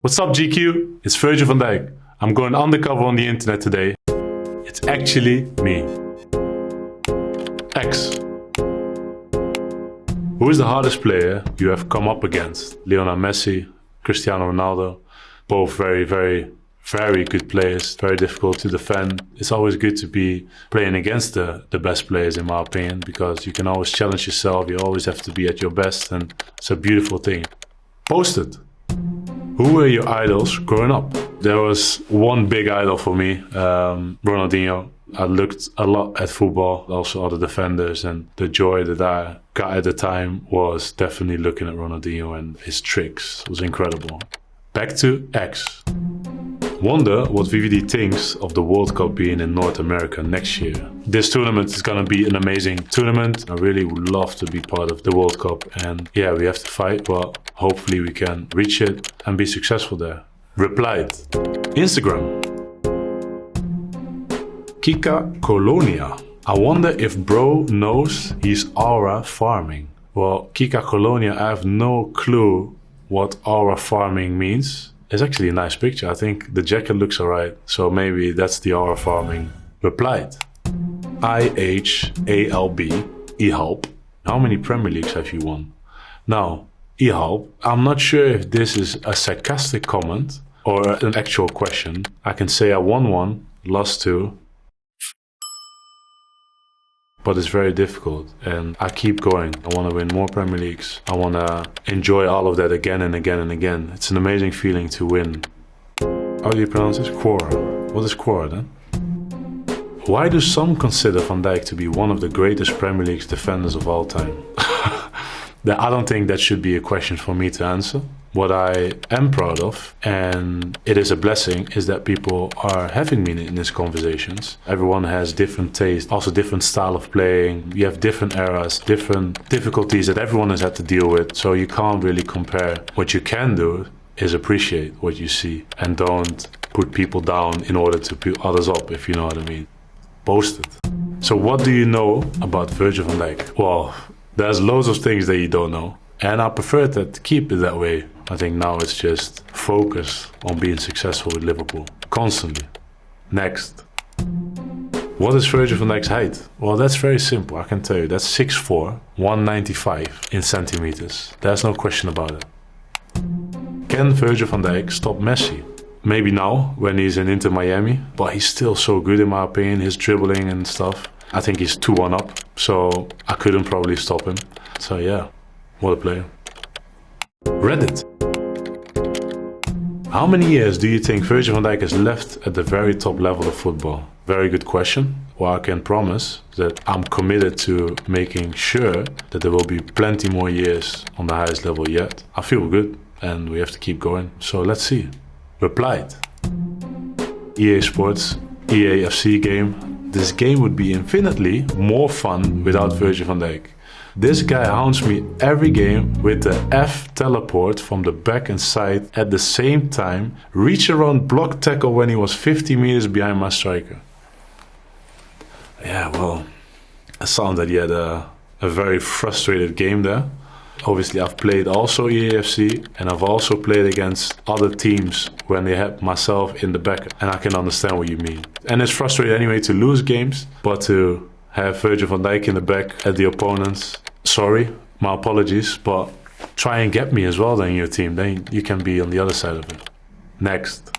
What's up, GQ? It's Virgil van Dijk. I'm going undercover on the internet today. It's actually me. X. Who is the hardest player you have come up against? Lionel Messi, Cristiano Ronaldo, both very, very, very good players, very difficult to defend. It's always good to be playing against the best players, in my opinion, because you can always challenge yourself. You always have to be at your best, and it's a beautiful thing. Posted. Who were your idols growing up? There was one big idol for me, Ronaldinho. I looked a lot at football, also other defenders, and the joy that I got at the time was definitely looking at Ronaldinho, and his tricks was incredible. Back to X. Wonder what VVD thinks of the World Cup being in North America next year. This tournament is gonna be an amazing tournament. I really would love to be part of the World Cup, and yeah, we have to fight, but hopefully we can reach it and be successful there. Replied. Instagram. Kika Colonia. I wonder if bro knows he's aura farming. Well, Kika Colonia, I have no clue what aura farming means. It's actually a nice picture. I think the jacket looks alright, so maybe that's the aura farming. Replied. IHALB. Ehalp. How many Premier Leagues have you won? Now, Ehalp, I'm not sure if this is a sarcastic comment or an actual question. I can say I won one, lost two, but it's very difficult, and I keep going. I want to win more Premier Leagues. I want to enjoy all of that again and again and again. It's an amazing feeling to win. How do you pronounce this? Quora. What is Quora then? Why do some consider Van Dijk to be one of the greatest Premier League defenders of all time? I don't think that should be a question for me to answer. What I am proud of, and it is a blessing, is that people are having me in these conversations. Everyone has different taste, also different style of playing. You have different eras, different difficulties that everyone has had to deal with. So you can't really compare. What you can do is appreciate what you see and don't put people down in order to put others up, if you know what I mean. Posted. So what do you know about Virgil van Dijk? Well, there's loads of things that you don't know. And I prefer to keep it that way. I think now it's just focus on being successful with Liverpool. Constantly. Next. What is Virgil van Dijk's height? Well, that's very simple. I can tell you. That's 6'4", 195 in centimeters. There's no question about it. Can Virgil van Dijk stop Messi? Maybe now, when he's in Inter Miami. But he's still so good, in my opinion. His dribbling and stuff. I think he's 2-1 up. So I couldn't probably stop him. So yeah, what a player. Reddit. How many years do you think Virgil van Dijk has left at the very top level of football? Very good question. Well, I can promise that I'm committed to making sure that there will be plenty more years on the highest level yet. I feel good, and we have to keep going. So let's see. Replied. EA Sports, EA FC game. This game would be infinitely more fun without Virgil van Dijk. This guy haunts me every game with the F teleport from the back and side at the same time, reach around block tackle when he was 50 meters behind my striker. Yeah, well, it sounds that he had a very frustrated game there. Obviously, I've played also EAFC, and I've also played against other teams when they had myself in the back, and I can understand what you mean. And it's frustrating anyway to lose games, but to have Virgil van Dijk in the back at the opponents. Sorry, my apologies, but try and get me as well then in your team. Then you can be on the other side of it. Next.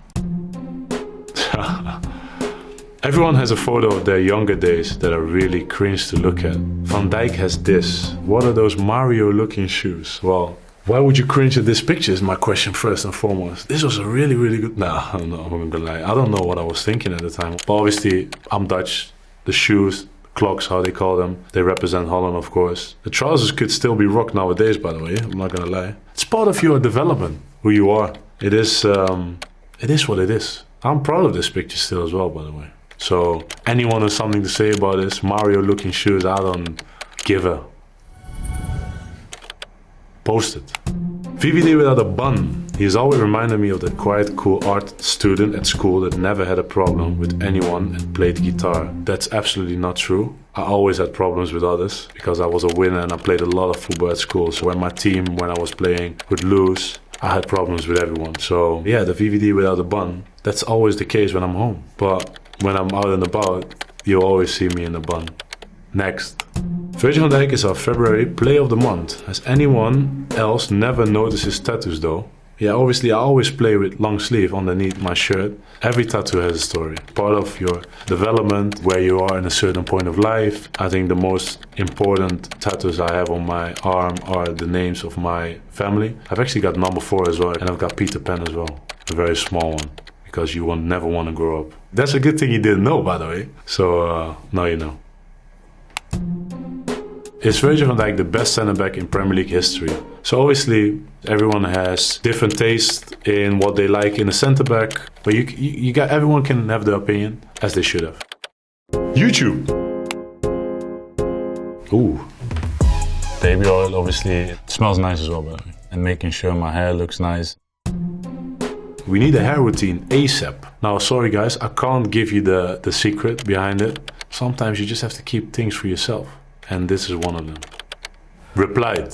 Everyone has a photo of their younger days that are really cringe to look at. Van Dijk has this. What are those Mario-looking shoes? Well, why would you cringe at this picture is my question first and foremost. This was a really, really good... Nah, I'm not gonna lie. I don't know what I was thinking at the time. But obviously, I'm Dutch. The shoes... Clogs, how they call them. They represent Holland, of course. The trousers could still be rocked nowadays, by the way. I'm not gonna lie. It's part of your development, who you are. It is what it is. I'm proud of this picture still as well, by the way. So, anyone has something to say about this Mario-looking shoes, I don't give a... Posted. VVD without a bun. He's always reminded me of that quiet, cool art student at school that never had a problem with anyone and played guitar. That's absolutely not true. I always had problems with others because I was a winner and I played a lot of football at school. So when my team, when I was playing, would lose, I had problems with everyone. So yeah, the VVD without the bun, that's always the case when I'm home. But when I'm out and about, you'll always see me in the bun. Next. Virgil van Dijk is our February Player of the Month. Has anyone else never noticed his tattoos though? Yeah, obviously I always play with long sleeve underneath my shirt. Every tattoo has a story. Part of your development, where you are in a certain point of life. I think the most important tattoos I have on my arm are the names of my family. I've actually got number 4 as well, and I've got Peter Pan as well. A very small one, because you will never want to grow up. That's a good thing you didn't know, by the way. So now you know. Is Virgil van Dijk the best centre-back in Premier League history? So obviously everyone has different taste in what they like in a centre-back, but you got, everyone can have their opinion, as they should have. YouTube. Ooh. Baby oil, obviously, it smells nice as well, by the way. And making sure my hair looks nice. We need a hair routine ASAP. Now, sorry guys, I can't give you the secret behind it. Sometimes you just have to keep things for yourself. And this is one of them. Replied.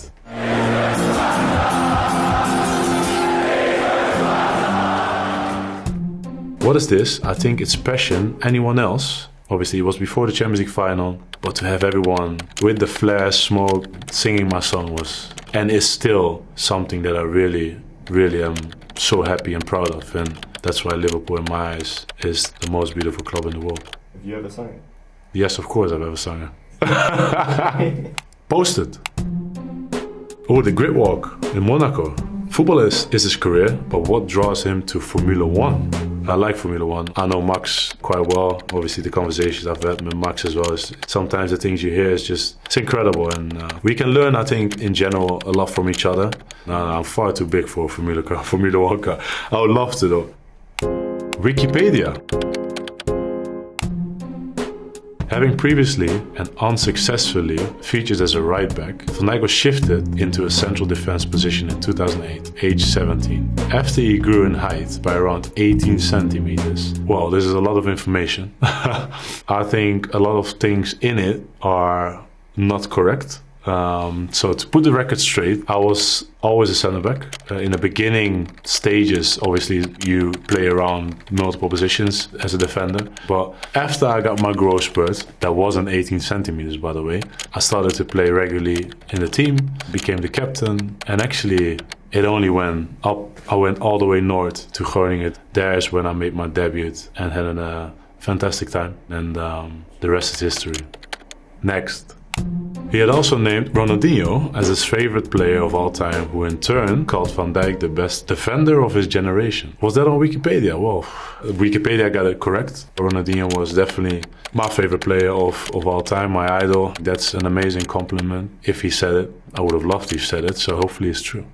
What is this? I think it's passion. Anyone else? Obviously it was before the Champions League final, but to have everyone with the flare, smoke, singing my song was, and is still something that I really, really am so happy and proud of. And that's why Liverpool in my eyes is the most beautiful club in the world. Have you ever sung it? Yes, of course I've ever sung it. Posted. Oh, the grid walk in Monaco. Football is his career, but what draws him to Formula 1? I like Formula 1. I know Max quite well. Obviously the conversations I've had with Max as well, sometimes the things you hear is just, it's incredible. And we can learn, I think, in general, a lot from each other. I'm far too big for a Formula 1 car. I would love to though. Wikipedia. Having previously and unsuccessfully featured as a right back, Van Dijk was shifted into a central defense position in 2008, age 17, after he grew in height by around 18 centimeters. Well, this is a lot of information. I think a lot of things in it are not correct. So to put the record straight, I was always a centre-back. In the beginning stages, obviously you play around multiple positions as a defender. But after I got my growth spurt, that wasn't 18 centimeters by the way, I started to play regularly in the team, became the captain, and actually it only went up. I went all the way north to Groningen. There's when I made my debut and had a fantastic time. And the rest is history. Next. He had also named Ronaldinho as his favorite player of all time, who in turn called Van Dijk the best defender of his generation. Was that on Wikipedia? Well, Wikipedia got it correct. Ronaldinho was definitely my favorite player of all time, my idol. That's an amazing compliment. If he said it, I would have loved if he said it, so hopefully it's true.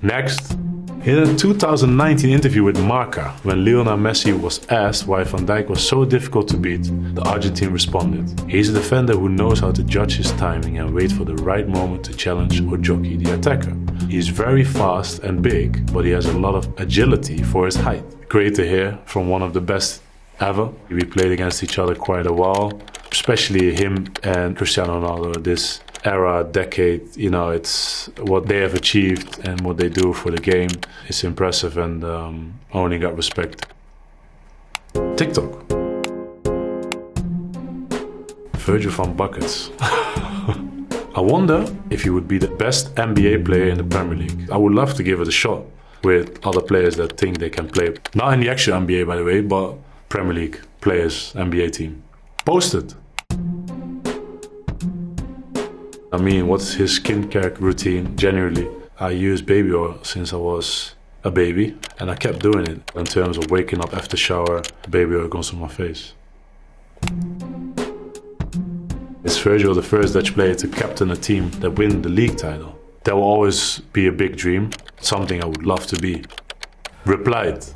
Next. In a 2019 interview with Marca, when Lionel Messi was asked why Van Dijk was so difficult to beat, the Argentine responded, "He's a defender who knows how to judge his timing and wait for the right moment to challenge or jockey the attacker. He's very fast and big, but he has a lot of agility for his height." Great to hear from one of the best ever. We played against each other quite a while, especially him and Cristiano Ronaldo. This era, decade, you know, it's what they have achieved and what they do for the game is impressive, and only got respect. TikTok. Virgil van Buckets. I wonder if he would be the best NBA player in the Premier League. I would love to give it a shot with other players that think they can play. Not in the actual NBA, by the way, but Premier League players, NBA team. Posted. I mean, what's his skincare routine? Generally, I use baby oil since I was a baby, and I kept doing it. In terms of waking up after shower, baby oil goes on my face. Is Virgil the first Dutch player to captain a team that win the league title? That will always be a big dream, something I would love to be. Replied.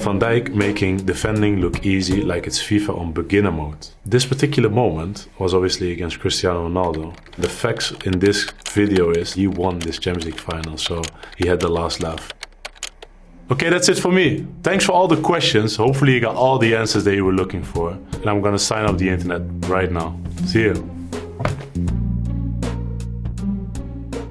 Van Dijk making defending look easy like it's FIFA on beginner mode. This particular moment was obviously against Cristiano Ronaldo. The facts in this video is he won this Champions League final, so he had the last laugh. Okay, that's it for me. Thanks for all the questions. Hopefully you got all the answers that you were looking for. And I'm gonna sign up the internet right now. See you.